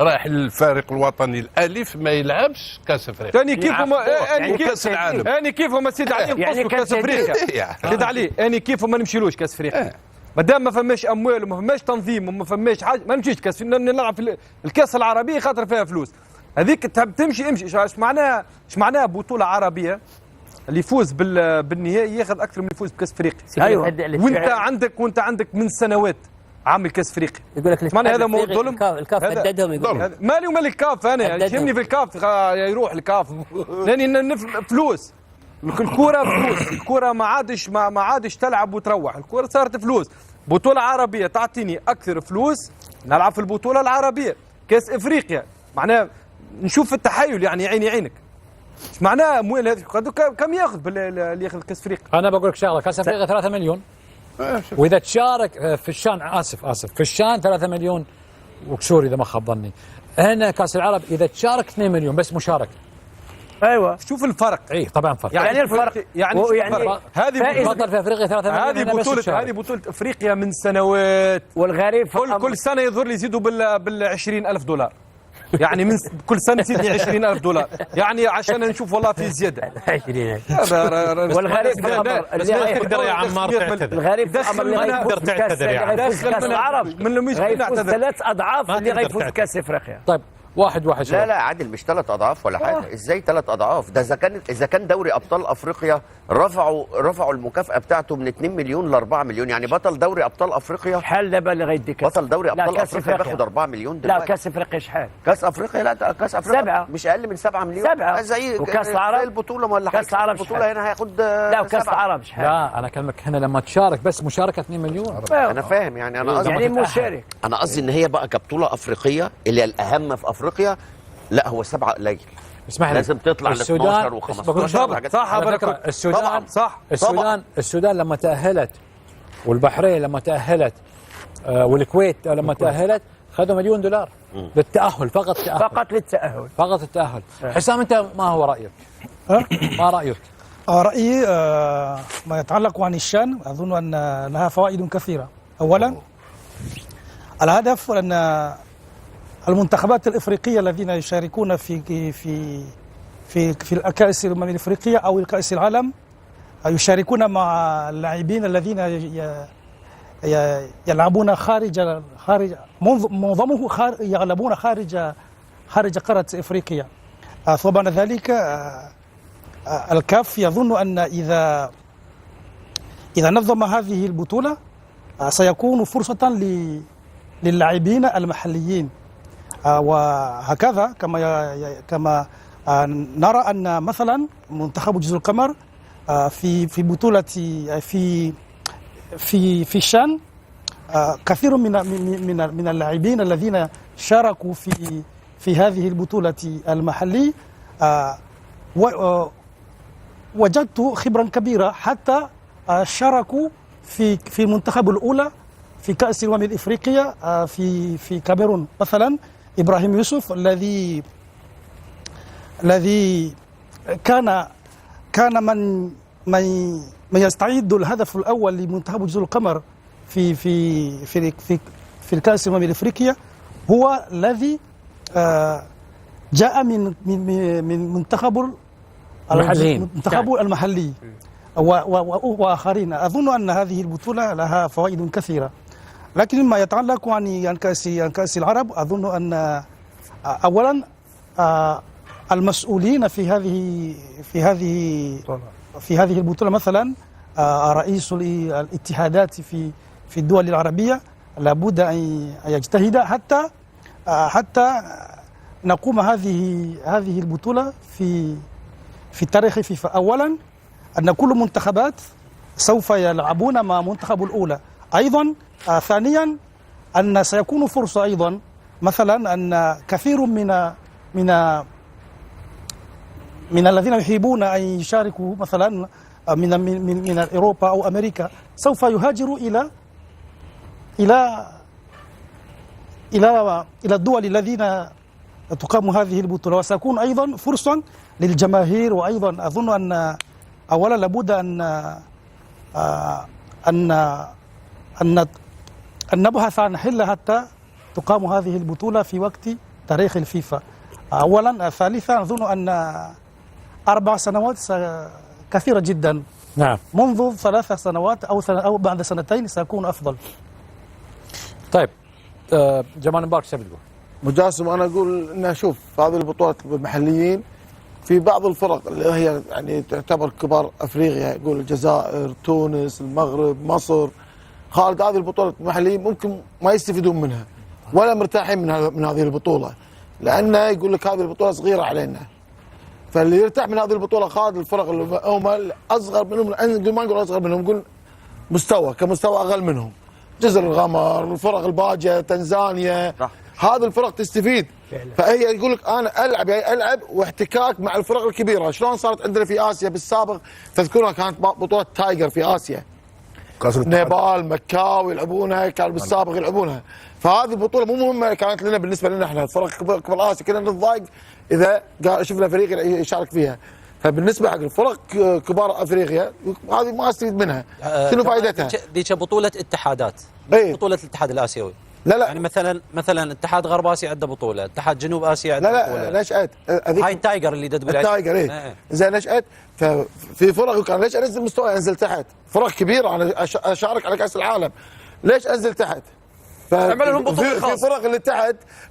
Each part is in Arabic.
رايح للفريق الوطني الالف ما يلعبش كاس افريقيا. ثاني كيف يعني كاس العالم، اني كيف ما سيد علي يعني كاس افريقيا سيد علي، اني كيف ما نمشيلوش كاس افريقيا ما دام ما فماش اموال وما فماش تنظيم وما فماش حاجه ما نمشيش كاس، نلعب في الكاس العربيه خاطر فيها فلوس. هذيك تحب تمشي امشي. ايش معناها بطوله عربيه اللي يفوز بالنهائي ياخذ اكثر من يفوز بكاس افريقيا. ايوه وانت عندك من سنوات عامل كاس افريقيا. يقول لك معناها هذا مو ظلم. الكاف هددهم يقول مالي ومال الكاف، انا يهمني في الكاف يروح الكاف لاني فلوس. الكوره فلوس، الكوره ما عادش تلعب وتروح، الكوره صارت فلوس. بطوله عربيه تعطيني اكثر فلوس نلعب في البطوله العربيه. كاس افريقيا معناها نشوف التحايل، يعني عيني عينك. ايش معناه اموال هذه؟ كم ياخذ اللي ياخذ كاس افريقيا؟ انا بقول لك شغله، كاس افريقيا 3 مليون، واذا تشارك في الشان اسف في الشان 3 مليون وكسور اذا ما خاب ظني. هنا كاس العرب اذا تشارك 2 مليون بس مشاركه. ايوه شوف الفرق. اي طبعا فرق. يعني الفرق يعني هذه بطل في افريقيا 3 مليون. هذه بطوله افريقيا من سنوات، والغريب كل سنه يظهر لي يزيدوا بال 20,000 دولار. يعني من كل سنه تزيدني 20,000 دولار، يعني عشان نشوف والله في زياده. 20,000 والغريب في الامر اللي يقدر يا عمار تعتذر. الغريب في الامر اللي غيفوز بكاس العرب غيفوز 3 اضعاف اللي غيفوز بكاس افريقيا. طيب واحد لا عادل مش 3 اضعاف ولا حاجه. ازاي 3 اضعاف؟ ده اذا كان دوري ابطال افريقيا رفعوا المكافاه بتاعته من 2 مليون ل 4 مليون. يعني بطل دوري ابطال افريقيا شحال دابا اللي غيديك؟ بطل دوري ابطال افريقيا بياخد 4 مليون دلوقتي. لا كاس افريقيا شحال؟ كاس افريقيا لا كاس افريقيا 7 مش اقل من 7 مليون. 7 زي وكاس العرب البطوله ولا حاجه. كاس العرب البطوله هنا هياخد لا وكاس العرب شحال؟ لا انا اكلمك هنا لما تشارك بس مشاركه 2 مليون. انا فاهم يعني انا قصدي يعني مشارك. انا قصدي ان هي بقى كبطوله افريقيه اللي الاهم في افريقيا. لا هو 7 قليل. اسمح لي لازم تطلع ل 12 و15. صح على فكره السودان صح. السودان لما تاهلت والبحرين لما تاهلت والكويت لما تاهلت خذوا $1,000,000 للتاهل فقط. فقط التاهل. حسام انت ما هو رايك؟ ما رايك؟ رايي ما يتعلق عن الشان اظن ان لها فوائد كثيره. اولا الهدف ان المنتخبات الافريقيه الذين يشاركون في الكأس الامم الافريقيه او الكأس العالم يشاركون مع اللاعبين الذين يلعبون خارج معظمهم يغلبون خارج قاره افريقيا. طبعا ذلك الكاف يظن ان اذا نظم هذه البطوله سيكون فرصه للاعبين المحليين. وهكذا كما نرى ان مثلا منتخب جزر القمر في بطوله في الشان كثير من اللاعبين الذين شاركوا في هذه البطوله المحلي وجدت خبرا كبيره حتى شاركوا في المنتخب الاولى في كأس الأمم الإفريقية في كاميرون. مثلا إبراهيم يوسف الذي كان من يستعيد الهدف الأول لمنتخب جزر القمر في الكأس الأمم الإفريقية هو الذي جاء من منتخب المحلي وآخرين. أظن أن هذه البطولة لها فوائد كثيرة، لكن ما يتعلق عن كأس العرب أظن أن أولا المسؤولين في هذه البطولة مثلا رئيس الاتحادات في الدول العربية لابد أن يجتهد حتى نقوم هذه البطولة في تاريخ فيفا. أولا أن كل منتخبات سوف يلعبون مع منتخب الأولى أيضا. ثانيا أن سيكون فرصة أيضا مثلا أن كثير من الذين يحبون أن يشاركوا مثلا من أوروبا أو أمريكا سوف يهاجروا إلى الدول الذين تقام هذه البطولة، وسيكون أيضا فرصة للجماهير. وأيضا أظن أن أولا لابد أن نبحث عن حل حتى تقام هذه البطولة في وقت تاريخ الفيفا أولا. ثالثا أظن أن 4 سنوات كثيرة جدا. نعم. منذ 3 سنوات أو بعد سنتين سأكون أفضل. طيب جمال مبارك شو بتقول؟ مجاسم، انا اقول ان شوف هذه البطولات المحليين في بعض الفرق اللي هي يعني تعتبر كبار افريقيا، يقول الجزائر، تونس، المغرب، مصر، خالد، هذه البطولات المحليين ممكن ما يستفيدون منها ولا مرتاحين من هذه البطوله، لانه يقول لك هذه البطوله صغيره علينا. فاللي يرتاح من هذه البطوله خالد الفرق اللي هم اصغر منهم، ما نقول اصغر منهم، نقول مستوى كمستوى اقل منهم، جزر القمر، الفرق الباجه، تنزانيا، هذه الفرق تستفيد. فهي يقول لك انا العب واحتكاك مع الفرق الكبيره. شلون صارت عندنا في اسيا بالسابق، تذكرونها كانت بطوله تايجر في اسيا، نيبال، مكاو يلعبونها، كانوا بالسابق يلعبونها. فهذه البطوله مو مهمه كانت لنا بالنسبه لنا احنا الفرق كبار اسيا، كنا نتضايق اذا شفنا فريق يشارك فيها. فبالنسبه حق الفرق كبار افريقيا هذه ما استفيد منها. شنو فائدتها؟ ذيك بطوله اتحادات، بطوله الاتحاد الاسيوي. لا يعني مثلا اتحاد غرب اسيا عنده بطوله، اتحاد جنوب اسيا عنده بطوله. لا نشأت هاي التايجر اللي تقول التايجر ايه زين نشأت. ففي فرق كان ليش انزل مستوى انزل تحت؟ فرق كبيره انا اشارك على كاس العالم، ليش انزل تحت؟ تعمل لهم بطوله خاصه. في فرق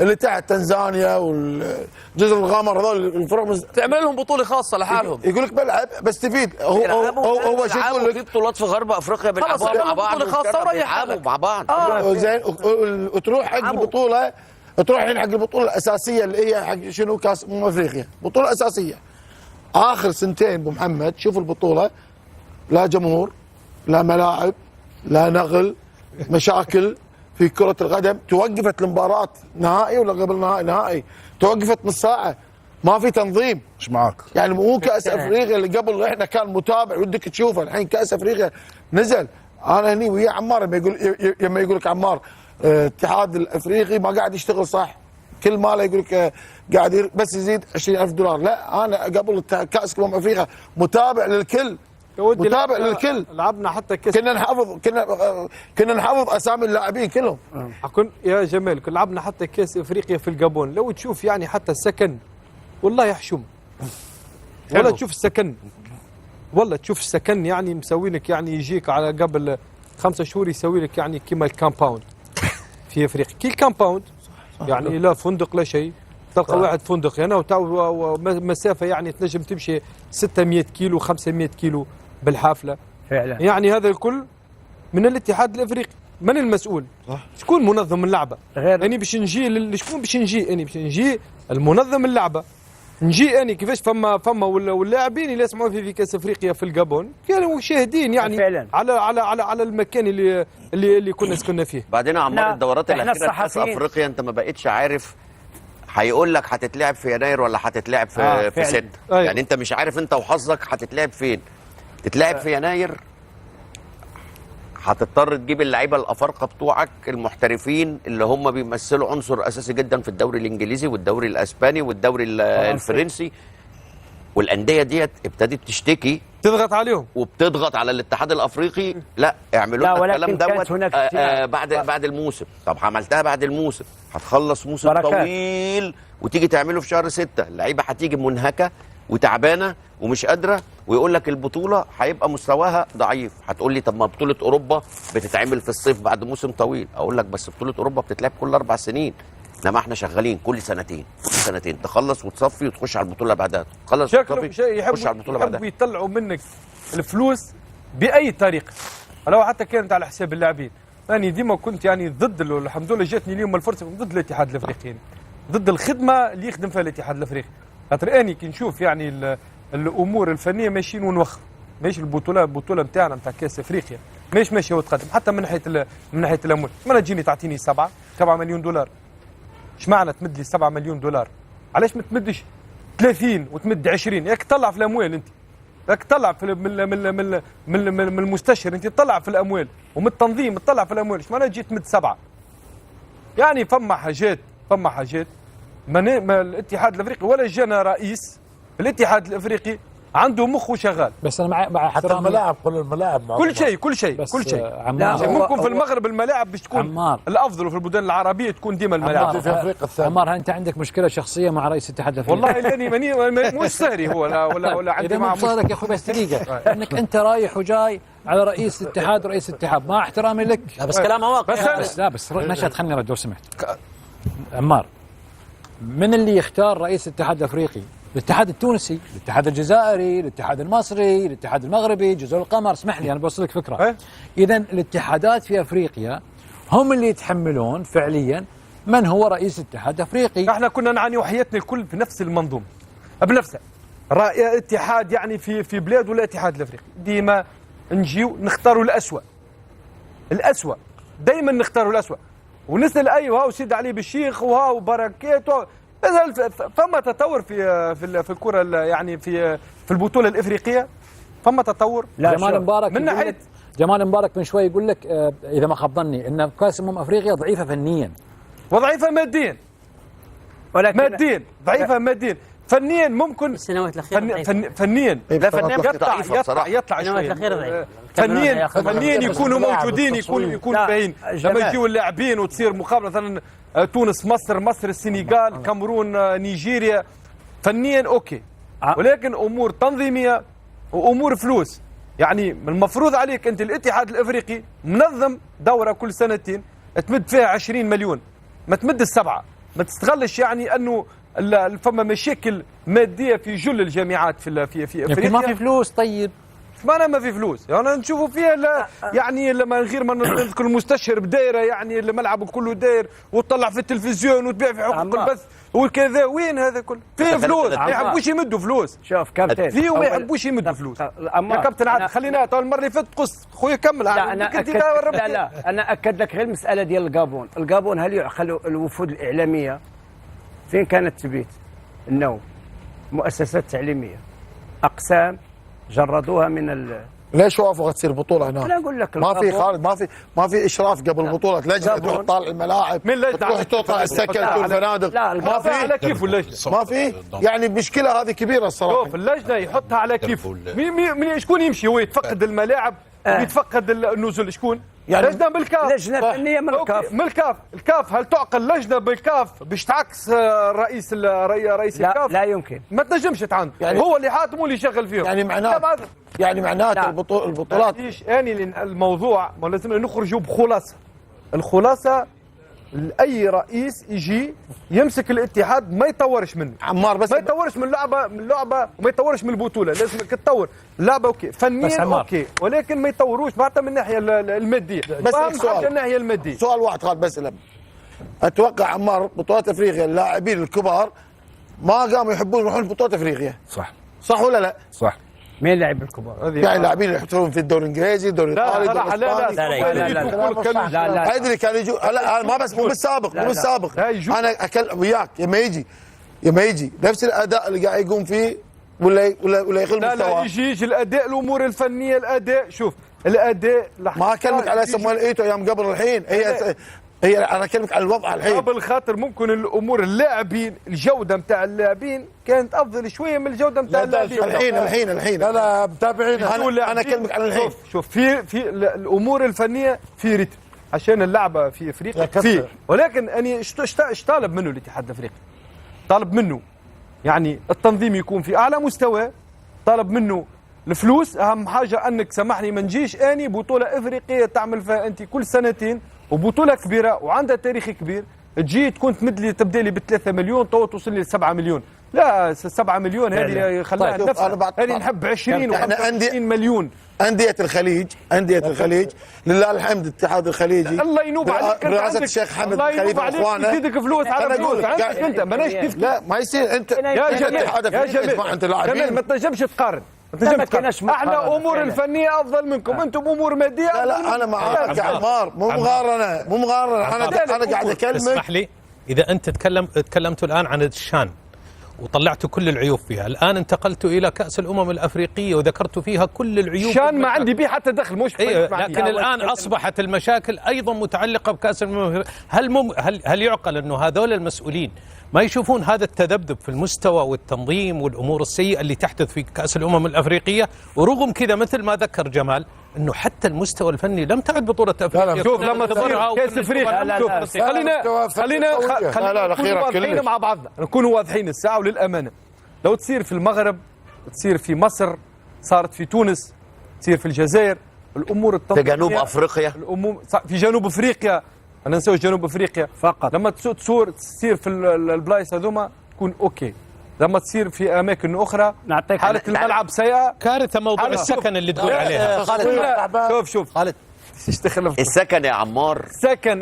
اللي تحت تنزانيا والجزر القمر، هذول الفرق تعمل لهم بطوله خاصه لحالهم. يقول لك بلعب بستفيد. هو شو يقول لك؟ في بطولات في غرب افريقيا بيلعبوها مع بعض، بطوله خاصه وريح مع بعض. زين وتروح حق البطوله، تروح الحين حق البطوله الاساسيه اللي هي حق شنو؟ كاس افريقيا، بطوله اساسيه. اخر سنتين ابو محمد شوف البطوله، لا جمهور، لا ملاعب، لا نقل، مشاكل في كرة القدم. توقفت المباراة نهائي ولا قبل نهائي توقفت نص ساعة، ما في تنظيم. مش معاك يعني مو كأس افريقيا اللي قبل احنا كان متابع ودك تشوفه، الحين كأس افريقيا نزل. انا هني ويا عمار لما يقول لك عمار الاتحاد الافريقي ما قاعد يشتغل صح، كل ماله يقول لك قاعد بس يزيد $20,000. لا انا قبل كأس افريقيا متابع للكل، متابع للكل. لعبنا حتى كاس، كنا نحفظ اسامي اللاعبين كلهم. يا جمال لعبنا حتى كاس افريقيا في الجابون. لو تشوف يعني حتى السكن والله يحشم، ولا تشوف السكن، والله تشوف السكن يعني مسوينك، يعني يجيك على قبل 5 شهور يسوي لك يعني كيما الكامباوند في افريقيا. كي الكامباوند يعني لا فندق لا شيء، تلقى واحد فندق هنا ومسافه يعني تنجم تمشي 600 كيلو 500 كيلو بالحافله فعلا. يعني هذا الكل من الاتحاد الافريقي. من المسؤول؟ شكون منظم اللعبه؟ اني باش نجي شكون باش نجي؟ اني باش نجي المنظم اللعبه، نجي اني كيفاش فما واللاعبين اللي يسمعوا في كاس افريقيا في الجابون كانوا شاهدين يعني فعلا. على المكان اللي كنا سكننا فيه. بعدين عمار الدورات الاخيره في كاس افريقيا انت ما بقتش عارف هيقول لك هتتلعب في يناير ولا هتتلعب في 6. أيوة. يعني انت مش عارف انت وحظك هتتلعب فين. تتلعب في يناير هتضطر تجيب اللعيبه الافارقه بتوعك المحترفين اللي هم بيمثلوا عنصر اساسي جدا في الدوري الانجليزي والدوري الاسباني والدوري الفرنسي، والانديه ديت ابتدت تشتكي، تضغط عليهم وبتضغط على الاتحاد الافريقي. لا اعملوا لنا الكلام دوت بعد الموسم. طب عملتها بعد الموسم، هتخلص موسم طويل وتيجي تعمله في شهر 6، اللعيبه هتيجي منهكه وتعبانه ومش قادره، ويقول لك البطوله هيبقى مستواها ضعيف. هتقول لي طب ما بطوله اوروبا بتتعمل في الصيف بعد موسم طويل. اقول لك بس بطوله اوروبا بتتلعب كل 4 سنين، انما احنا شغالين كل سنتين تخلص وتصفي وتخش على البطوله بعدها، تخلص وتصفي تخش على البطوله بعدها. يحبوا يطلعوا منك الفلوس باي طريقه، لو حتى كانت على حساب اللاعبين. انا ديما كنت يعني ضد، الحمد لله جاتني اليوم الفرصه، ضد الاتحاد الافريقي، ضد الخدمه اللي يخدم فيها الاتحاد الافريقي. خاطر اني كي نشوف يعني الامور الفنيه ماشيين ونوخر، ماشي البطوله نتاعنا نتاع كاس افريقيا ماشيه وتقدم، حتى من ناحيه الاموال. ما تجيني تعطيني 7 مليون دولار، ايش معنى تمد لي 7 مليون دولار؟ علاش ما تمدش 30 وتمد 20؟ ياك تطلع في الاموال انت، ياك تطلع في من المستشفى، انت تطلع في الاموال، ومن التنظيم تطلع في الاموال. ايش معنى تجي تمد 7؟ يعني فما حاجات ما الاتحاد الافريقي ولا جانا رئيس الاتحاد الافريقي عنده مخه شغال. بس انا مع حتى الملاعب، كل الملاعب كل شيء ممكن في المغرب الملاعب باش تكون عمار. الافضل، وفي البلدان العربيه تكون ديما الملاعب. عمار انت عندك مشكله شخصيه مع رئيس الاتحاد الافريقي. والله لاني مش سهري هو ولا عندي معه مشكله يا اخوي. بس دقيقه انك انت رايح وجاي على رئيس الاتحاد ورئيس الاتحاد، مع احترامي لك. لا بس كلامه واقع. بس مشهد خلني ارد لو سمحت. عمار، من اللي يختار رئيس الاتحاد الافريقي؟ الاتحاد التونسي، الاتحاد الجزائري، الاتحاد المصري، الاتحاد المغربي، جزر القمر. اسمح لي انا بوصل لك فكره. اذا الاتحادات في افريقيا هم اللي يتحملون فعليا من هو رئيس الاتحاد الافريقي. احنا كنا نعاني وحياتنا الكل في نفس المنظومه بنفسها. اتحاد يعني في بلاد ولا اتحاد الافريقي ديما نجيو نختاروا الأسوأ دائما نختاروا الأسوأ ونسال ايوه هاو سيد علي بالشيخ وهاو بركات فما تطور في الكره يعني في البطوله الافريقيه فما تطور. جمال مبارك من ناحيه جمال مبارك من شوي يقول لك اذا ما خاب ظني ان كاس افريقيا ضعيفه فنيا وضعيفه ماديا، ولكن ضعيفه ماديا. فنيا ممكن السنوات الاخيره فنيا لا فنيا يطلع السنوات الاخيره فنيا يكونوا موجودين يكون باين. لما يجيو اللاعبين وتصير مقابله مثلا تونس مصر السنغال كاميرون نيجيريا فنيا اوكي، ولكن امور تنظيميه وامور فلوس. يعني من المفروض عليك انت الاتحاد الافريقي منظم دوره كل سنتين تمد فيها 20 مليون، ما تمد السبعه، ما تستغلش يعني انه فما مشاكل ماديه في جل الجامعات في افريقيا. ما في فلوس. طيب ما في فلوس يعني نشوفوا فيها يعني لما غير ما نذكر المستشهر بدايره يعني الملعب كله داير وتطلع في التلفزيون وتبيع في حقوق البث وكذا. وين هذا كله؟ فيه فلوس ما يحبوش يمدوا فلوس. شوف كابتن فيه وما يحبوش يمدوا فلوس. يا كابتن عاد خلينا المره اللي فاتت قص خويا كمل. لا انا اكد لك غير المساله ديال الغابون هل يعقل الوفود الاعلاميه فين كانت تبيت؟ النوم، مؤسسات تعليميه، اقسام جردوها من ليش وافقوا تصير بطوله هناك؟ لا اقول لك ما في خالد، ما في اشراف قبل البطوله، لجنه تروح تطالع الملاعب، تروح تطلع السكن والفنادق. ما في على كيف اللجنه؟ ما في يعني المشكله هذه كبيره الصراحه. شوف اللجنه يحطها على كيف. مين شكون يمشي هو يتفقد الملاعب ويتفقد النزول؟ شكون؟ يعني لجنه بالكاف، لجنه فنيه من الكاف هل تعقل لجنه بالكاف باش تعكس رئيس الكاف؟ لا يمكن، ما تنجمش تعاند. يعني هو اللي حاكم واللي يشغل فيهم. يعني معناته البطولات يعني الموضوع لازم نخرجوا بخلاصه. الخلاصه اي رئيس يجي يمسك الاتحاد ما يطورش منه. عمار بس ما يطورش من اللعبه وما يطورش من البطوله. لازم تطور اللعبه اوكي فنيا اوكي، ولكن ما يطوروش معناتها من الناحيه الماديه. بس حاجه الناحيه الماديه. سؤال واحد خالد بس اتوقع عمار بطولات افريقيا اللاعبين الكبار ما قاموا يحبون يروحون بطولات افريقيا. صح ولا لا؟ صح. مين اللاعب الكبار؟ يعني اللاعبين اللي يحطون في الدوري الانجليزي، الدوري الايطالي، لا ادري كانوا يجوا. لا ما بس مو بالسابق انا اكلم وياك لما يجي نفس الاداء اللي قاعد يقوم فيه ولا يقل مستواه. لا يجي الاداء الامور الفنيه الاداء. شوف الاداء ما اكلمك على سمويل ايتو ايام قبل الحين. هي انا اكلمك على الوضع الحين. قبل خاطر ممكن الامور اللاعبين الجوده نتاع اللاعبين كانت افضل شويه من الجوده نتاع اللاعبين الحين. لا متابعين. انا اكلمك على الحين. شوف في الامور الفنيه في رتم عشان اللعبه في افريقيا فيه، ولكن اني ايش طالب منه الاتحاد الافريقي؟ طالب منه يعني التنظيم يكون في اعلى مستوى، طالب منه الفلوس. اهم حاجه انك سامحني ما نجيش اني بطوله افريقيه تعمل فيها انت كل سنتين وبطوله كبيره وعندها تاريخ كبير تجي تكون تبدا لي ب 3 مليون توصل لي ل 7 مليون. لا 7 مليون هذه خليها نفسها. هذه نحب 20 و25 مليون. أندية الخليج لله الحمد الاتحاد الخليجي الله ينوب عليك برئاسة الشيخ حمد الخليفة واخوانه يزيدك فلوس على فلوس عندك انت ماناش كيف. لا ما يصير انت يا جميل انت لاعبين ما تنجمش تقارن. احنا امور الفنيه افضل منكم، انتم امور ماديه. لا انا معاك يا عمار، مو مغارنه. انا قاعد اكلمك. اسمح لي اذا انت تكلمتوا الان عن الشان وطلعت كل العيوب فيها. الآن انتقلت إلى كأس الأمم الأفريقية وذكرت فيها كل العيوب شان ما عندي بيه حتى دخل مش لكن الآن أصبحت المشاكل أيضا متعلقة بكأس الأمم الأفريقية. هل يعقل أنه هذول المسؤولين ما يشوفون هذا التذبذب في المستوى والتنظيم والأمور السيئة اللي تحدث في كأس الأمم الأفريقية؟ ورغم كذا مثل ما ذكر جمال انه حتى المستوى الفني لم تعد بطولة افريقيا. شوف لما تصير كاس افريقيا خلينا نكون واضحين مع بعضنا، نكون واضحين الساعة وللأمانة. لو تصير في المغرب، تصير في مصر، صارت في تونس، تصير في الجزائر، الامور التنظيمية في جنوب افريقيا، الامور في جنوب افريقيا، انا نسوي جنوب افريقيا فقط. لما تصير في البلايص هذوما تكون اوكي. لما تصير في اماكن اخرى نعطيك حالة الملعب سيئة. كارثة موضوع السكن اللي تقول عليها. شوف خالد السكن يا عمار، السكن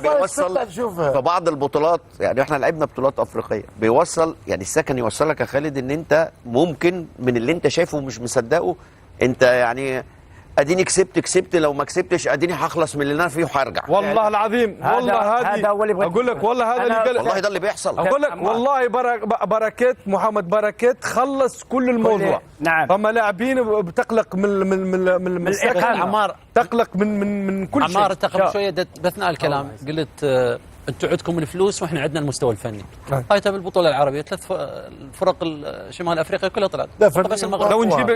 بيوصل في بعض البطولات. يعني احنا لعبنا بطولات افريقيه بيوصل، يعني السكن يوصلك يا خالد ان انت ممكن من اللي انت شايفه ومش مصدقه، انت يعني اديني كسبت لو ما كسبتش اديني هخلص من اللي انا فيه وهرجع. والله العظيم والله هذا هو اللي اقول لك والله هذا اللي قال والله ده اللي بيحصل. اقول لك والله بركات محمد بركات خلص كل الموضوع. نعم. فما لاعبين بتقلق من السكن، عمار تقلق من كل شيء. عمار انت قبل شويه باثناء الكلام قلت انتم عندكم الفلوس واحنا عندنا المستوى الفني. هاي طيب البطوله العربيه 3 الفرق شمال افريقيا كلها طلعت. بس المغرب لو نجيب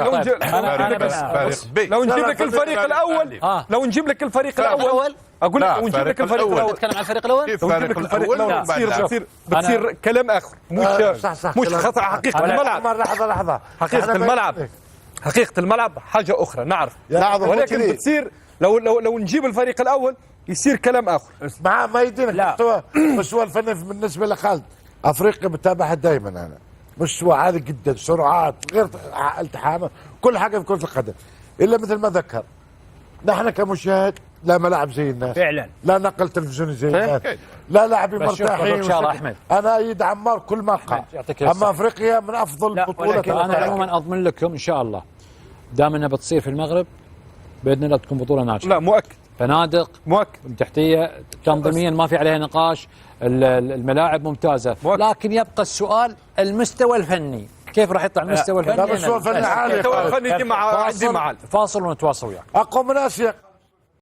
لك الفريق الاول، لو نجيب لك الفريق الاول اقول لك لو نجيب لك الفريق الاول تتكلم عن الفريق الاول؟ لو نجيب لك الفريق الاول بتصير كلام اخر، مش خطأ. حقيقة الملعب لحظة حقيقة الملعب حاجة أخرى نعرف، ولكن بتصير لو نجيب الفريق الأول يصير كلام آخر. مع ما يدينك مستوى الفني بالنسبة لخالد أفريقيا بتابعها دائما أنا، مستوى عالي جدا، سرعات غير التحامات، كل حاجة في كرة القدم. إلا مثل ما ذكر نحن كمشاهد لا ملاعب زي الناس فعلا، لا نقل تلفزيوني زي الناس، لا لاعبين مرتاحين. انا ايد عمار كل ما قال، اما افريقيا من افضل بطولات. انا عموما اضمن لكم ان شاء الله دام انها بتصير في المغرب باذن الله تكون بطوله ناجحه. لا مؤكد، فنادق مؤكد، تحتيه تنظيميا ما في عليها نقاش، الملاعب ممتازه، لكن يبقى السؤال المستوى الفني، كيف راح يطلع المستوى الفني؟ المستوى الفني عالي، المستوى الفني دي مع فاصل ونتواصل وياك. اقوى من اسيا.